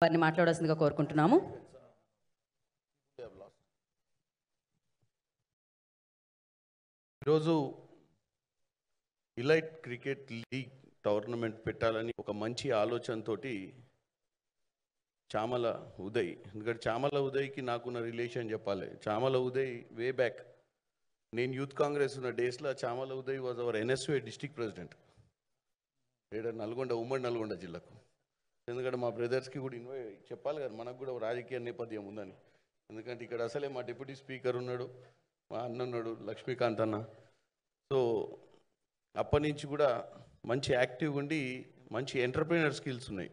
వారిని మాట్లాడాల్సిందిగా కోరుకుంటున్నాము. ఈరోజు ఇలైట్ క్రికెట్ లీగ్ టోర్నమెంట్ పెట్టాలని ఒక మంచి ఆలోచనతోటి చామల ఉదయ్, ఎందుకంటే చామల ఉదయ్కి నాకున్న రిలేషన్ చెప్పాలి. చామల ఉదయ్ వే బ్యాక్ నేను యూత్ కాంగ్రెస్ ఉన్న డేస్లో Chamala Uday was our NSA district president Nalgonda, ఉమ్మడి నల్గొండ జిల్లాకు. ఎందుకంటే మా బ్రదర్స్కి కూడా చెప్పాలి కదా, మనకు కూడా రాజకీయ నేపథ్యం ఉందని. ఎందుకంటే ఇక్కడ అసలే మా డిప్యూటీ స్పీకర్ ఉన్నాడు, మా అన్న ఉన్నాడు లక్ష్మీకాంత్ అన్న. సో అప్పటి నుంచి కూడా మంచి యాక్టివ్గా ఉండి మంచి ఎంటర్ప్రీనర్ స్కిల్స్ ఉన్నాయి.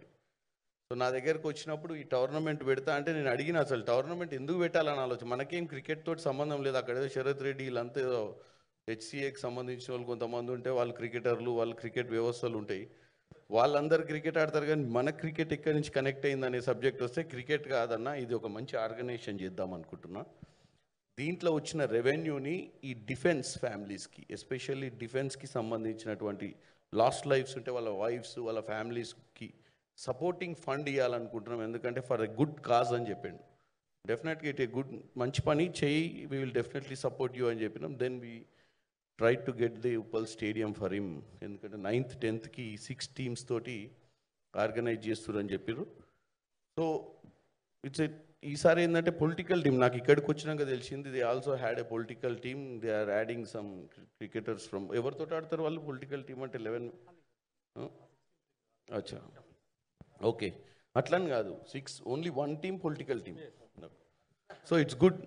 సో నా దగ్గరకు వచ్చినప్పుడు ఈ టోర్నమెంట్ పెడతా అంటే నేను అడిగిన, అసలు టోర్నమెంట్ ఎందుకు పెట్టాలని ఆలోచన. మనకేం క్రికెట్ తోటి సంబంధం లేదు. అక్కడ ఏదో శరత్ రెడ్డి వీళ్ళంతా ఏదో హెచ్సిఏకి సంబంధించిన వాళ్ళు కొంతమంది ఉంటే వాళ్ళు క్రికెటర్లు, వాళ్ళు క్రికెట్ వ్యవస్థలు ఉంటాయి, వాళ్ళందరూ క్రికెట్ ఆడతారు. కానీ మన క్రికెట్ ఎక్కడి నుంచి కనెక్ట్ అయిందనే సబ్జెక్ట్ వస్తే క్రికెట్ కాదన్నా, ఇది ఒక మంచి ఆర్గనైజేషన్ చేద్దాం అనుకుంటున్నా. దీంట్లో వచ్చిన రెవెన్యూని ఈ డిఫెన్స్ ఫ్యామిలీస్కి, ఎస్పెషల్లీ డిఫెన్స్కి సంబంధించినటువంటి లాస్ట్ లైఫ్స్ ఉంటే వాళ్ళ వైఫ్స్, వాళ్ళ ఫ్యామిలీస్కి సపోర్టింగ్ ఫండ్ ఇవ్వాలనుకుంటున్నాం. ఎందుకంటే ఫర్ ఎ గుడ్ కాజ్ అని చెప్పాడు. డెఫినెట్గా ఇట్ ఏ గుడ్, మంచి పని చేయి, we will definitely support you అని చెప్పినాం. Then we try to get the Uppal stadium for him. ఎందుకంటే 9th 10th 6 టీమ్స్ తోటి ఆర్గనైజ్ చేస్తున్నారు అని చెప్పారు. సో ఇట్స్ ఈసారి ఏంటంటే పొలిటికల్ టీమ్, నాకు ఇక్కడికి వచ్చినాక తెలిసింది they also had a political team. They are adding some cricketers from, ఎవరితో ఆడతారు వాళ్ళు పొలిటికల్ టీమ్ అంటే 11. అచ్చా, ఓకే, అట్లని కాదు, 6 only 1 team political team. So it's good.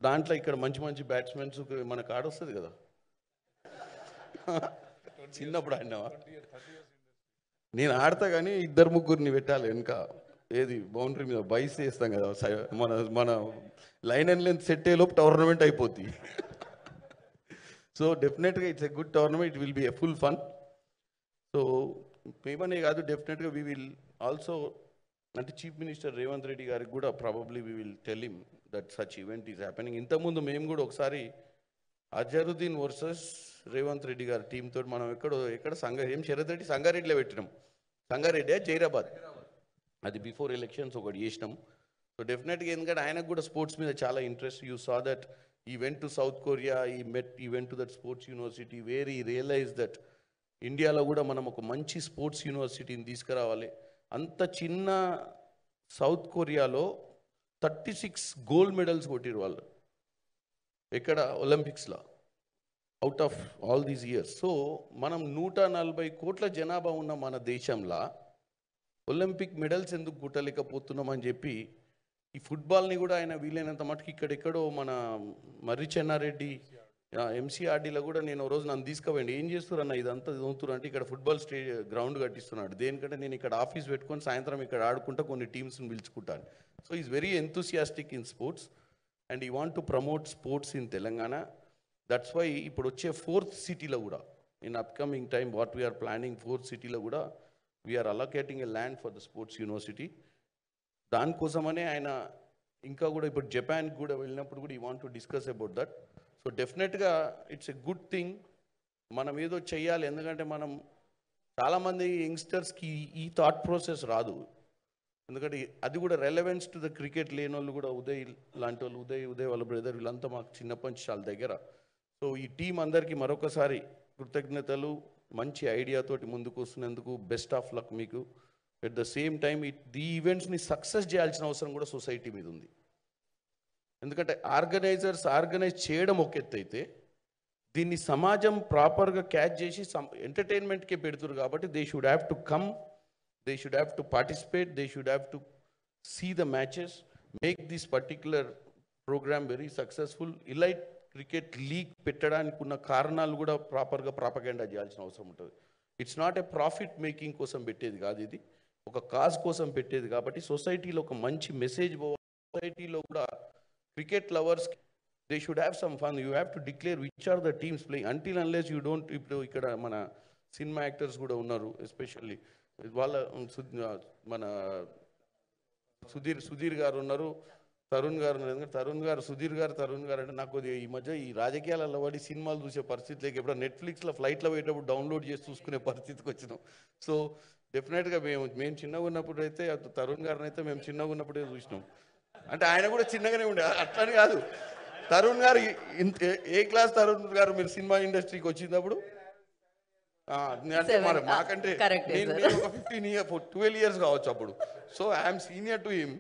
దాంట్లో ఇక్కడ మంచి మంచి బ్యాట్స్మెన్స్ మనకు ఆడొస్తుంది కదా. చిన్నప్పుడు ఆడినావా? నేను ఆడతా కానీ 2-3 పెట్టాలి వెనుక, ఏది బౌండరీ మీద బైస్ చేస్తాం కదా, మన లైన్ అండ్ లెంత్ సెట్ అయ్యే లోపు టోర్నమెంట్ అయిపోద్ది. సో డెఫినెట్గా it's a good tournament, it will be a full fun. So మేమనే కాదు, డెఫినెట్గా వీ విల్ ఆల్సో, అంటే చీఫ్ మినిస్టర్ రేవంత్ రెడ్డి గారికి కూడా probably we will tell him that such event is happening. ఇంతకుముందు మేము కూడా ఒకసారి అజరుద్దీన్ వర్సెస్ రేవంత్ రెడ్డి గారి టీంతో మనం ఎక్కడ శరత్ రెడ్డి సంగారెడ్డిలో పెట్టినాం. సంగారెడ్డి జైరాబాద్, అది బిఫోర్ ఎలక్షన్స్ ఒకటి చేసినాం. సో డెఫినెట్గా ఎందుకంటే ఆయనకు కూడా స్పోర్ట్స్ మీద చాలా interest. You saw that he went to South Korea, he went to that sports university where he realise that ఇండియాలో కూడా మనం ఒక మంచి స్పోర్ట్స్ యూనివర్సిటీని తీసుకురావాలి. అంత చిన్న సౌత్ కొరియాలో 36 గోల్డ్ మెడల్స్ కొట్టిరు వాళ్ళు ఇక్కడ ఒలింపిక్స్లో, out of all these years. So మనం 140 కోట్ల జనాభా ఉన్న మన దేశంలో ఒలింపిక్ మెడల్స్ ఎందుకు కొట్టలేకపోతున్నాం అని చెప్పి ఈ ఫుట్బాల్ని కూడా ఆయన వీలైనంత మటుకు ఇక్కడెక్కడో మన మర్రి చెన్నారెడ్డి ఎంసీఆర్డీలో కూడా నేను రోజు నన్ను తీసుకుపోయింది. ఏం చేస్తున్నా ఇదంతా చదువుతున్నారు అంటే ఇక్కడ ఫుట్బాల్ గ్రౌండ్ కట్టిస్తున్నాడు. దేనికంటే నేను ఇక్కడ ఆఫీస్ పెట్టుకొని సాయంత్రం ఇక్కడ ఆడుకుంటా కొన్ని టీమ్స్ని పిలుచుకుంటాను. So is very enthusiastic in sports and he want to promote sports in Telangana. That's why ఇప్పుడు వచ్చే 4th సిటీలో కూడా in upcoming time what we're planning, 4th సిటీలో కూడా we're allocating a land for the sports university. దానికోసమనే ఆయన ఇంకా కూడా ఇప్పుడు జపాన్కి కూడా వెళ్ళినప్పుడు కూడా he want to discuss about that. So డెఫినెట్గా ఇట్స్ ఎ గుడ్ థింగ్, మనం ఏదో చెయ్యాలి. ఎందుకంటే మనం చాలామంది యంగ్స్టర్స్కి ఈ థాట్ ప్రాసెస్ రాదు. ఎందుకంటే అది కూడా రెలవెన్స్ టు ద క్రికెట్ లేని వాళ్ళు కూడా ఉదయ్ లాంటి వాళ్ళు, ఉదయ్ వాళ్ళ బ్రదర్, వీళ్ళంతా మాకు చిన్నప్పటి నుంచి చాలా దగ్గర. సో ఈ టీం అందరికీ మరొకసారి కృతజ్ఞతలు. మంచి ఐడియాతోటి ముందుకు వస్తున్నందుకు బెస్ట్ ఆఫ్ లక్ మీకు. ఎట్ ద సేమ్ టైం ఈ ఈవెంట్స్ని సక్సెస్ చేయాల్సిన అవసరం కూడా సొసైటీ మీద ఉంది. ఎందుకంటే ఆర్గనైజ్ చేయడం ఒక ఎత్తు అయితే, దీన్ని సమాజం ప్రాపర్గా క్యాచ్ చేసి ఎంటర్టైన్మెంట్కే పెడుతున్నారు. కాబట్టి they should have to come, they should have to participate, they should have to see the matches, make this particular programme very successful. Elite cricket league పెట్టడానికి ఉన్న కారణాలు కూడా ప్రాపర్గా ప్రాపగెండా చేయాల్సిన అవసరం ఉంటుంది. It's not a profit making కోసం పెట్టేది కాదు, ఇది ఒక కాజ్ కోసం పెట్టేది. కాబట్టి సొసైటీలో ఒక మంచి మెసేజ్ పోవాలి. సొసైటీలో కూడా cricket lovers they should have some fun. You have to declare which are the teams playing until unless you don't. ఇప్పుడు ఇక్కడ మన సినిమా యాక్టర్స్ కూడా ఉన్నారు, ఎస్పెషల్లీ వాళ్ళ మన సుధీర్ గారు ఉన్నారు, తరుణ్ గారు ఉన్నారు. ఎందుకంటే సుధీర్ గారు అంటే నాకు ఈ మధ్య ఈ రాజకీయాలలో పడి సినిమాలు చూసే పరిస్థితి లేక ఎప్పుడో నెట్ఫ్లిక్స్లో ఫ్లైట్లో పోయేటప్పుడు డౌన్లోడ్ చేసి చూసుకునే పరిస్థితికి వచ్చినాం. సో డెఫినెట్గా మేము చిన్నగా ఉన్నప్పుడు అయితే తరుణ్ గారిని అయితే మేము చిన్నగా ఉన్నప్పుడే చూసినాం. అంటే ఆయన కూడా చిన్నగానే ఉండే, అట్లని కాదు. తరుణ్ గారు ఏ క్లాస్ తరుణ్ గారు మీరు సినిమా ఇండస్ట్రీకి వచ్చినప్పుడు? అంటే మరి మాకంటే నేను ఒక 12 years కావచ్చు అప్పుడు. So I'm senior to him,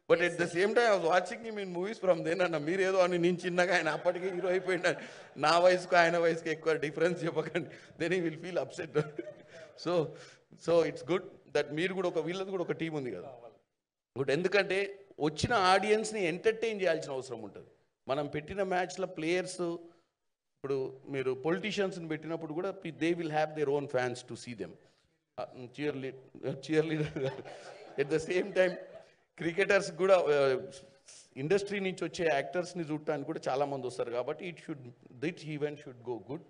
but at the same time I was watching him in movies from then. అన్న మీరు ఏదో అని నేను చిన్నగా, ఆయన అప్పటికే హీరో అయిపోయింది, నా వయసుకు ఆయన వయసుకి ఎక్కువ డిఫరెన్స్ చెప్పకండి, then he will feel upset. So so it's good that మీరు కూడా వీళ్ళది కూడా ఒక టీం ఉంది కదా, గుడ్. ఎందుకంటే వచ్చిన ఆడియన్స్ని ఎంటర్టైన్ చేయాల్సిన అవసరం ఉంటుంది. మనం పెట్టిన మ్యాచ్లో ప్లేయర్స్, ఇప్పుడు మీరు పొలిటీషియన్స్ని పెట్టినప్పుడు కూడా they will have their own fans to see them, cheerleader. At the same time cricketers కూడా ఇండస్ట్రీ నుంచి వచ్చే యాక్టర్స్ని చూడటానికి కూడా చాలామంది వస్తారు. కాబట్టి that event should go good.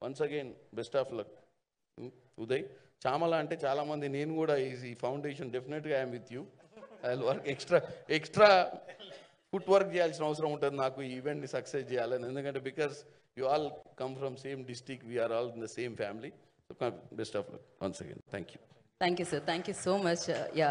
Once again best of luck Uday. Chamala అంటే చాలామంది, నేను కూడా ఈ ఫౌండేషన్ డెఫినెట్గా I'm with you. I will work extra footwork చేయాల్సిన అవసరం ఉంటుంది నాకు ఈ ఈవెంట్ని సక్సెస్ చేయాలని. ఎందుకంటే because you all come from same district, we're all in the same family. So best of luck once again. Thank you. Thank you sir, thank you so much. Yeah